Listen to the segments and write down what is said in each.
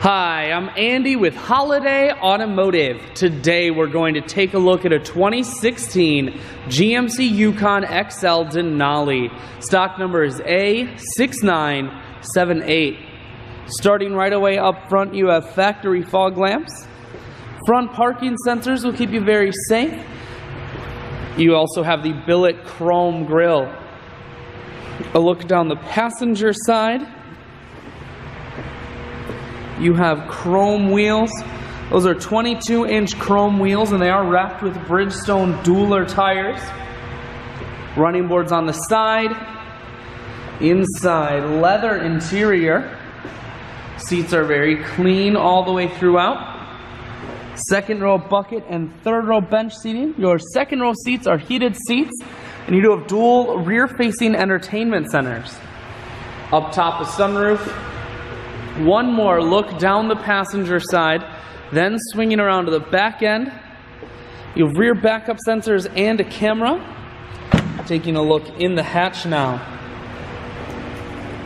Hi, I'm Andy with Holiday Automotive. Today we're going to take a look at a 2016 GMC Yukon XL Denali. Stock number is A6978. Starting right away up front, you have factory fog lamps. Front parking sensors will keep you very safe. You also have the billet chrome grille. A look down the passenger side. You have chrome wheels. Those are 22-inch chrome wheels, and they are wrapped with Bridgestone Dueler tires. Running boards on the side. Inside, leather interior. Seats are very clean all the way throughout. Second row bucket and third row bench seating. Your second row seats are heated seats, and you do have dual rear-facing entertainment centers. Up top, a sunroof. One more look down the passenger side, then swinging around to the back end. You have rear backup sensors and a camera. Taking a look in the hatch now.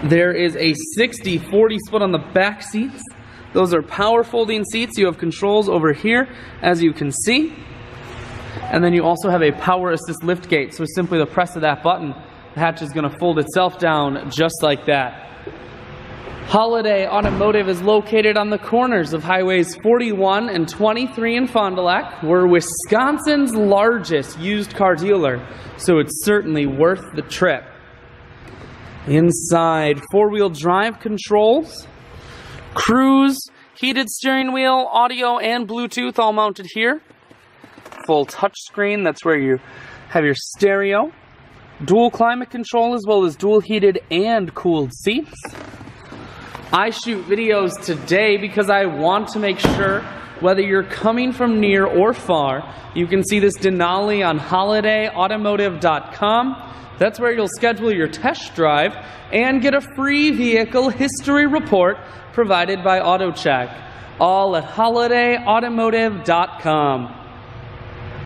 There is a 60/40 split on the back seats. Those are power folding seats. You have controls over here, as you can see. And then you also have a power assist lift gate. So simply the press of that button, the hatch is going to fold itself down just like that. Holiday Automotive is located on the corners of Highways 41 and 23 in Fond du Lac. We're Wisconsin's largest used car dealer, so it's certainly worth the trip. Inside, four-wheel drive controls, cruise, heated steering wheel, audio and Bluetooth all mounted here. Full touchscreen, that's where you have your stereo. Dual climate control as well as dual heated and cooled seats. I shoot videos today because I want to make sure whether you're coming from near or far, you can see this Denali on holidayautomotive.com. That's where you'll schedule your test drive and get a free vehicle history report provided by AutoCheck. All at holidayautomotive.com.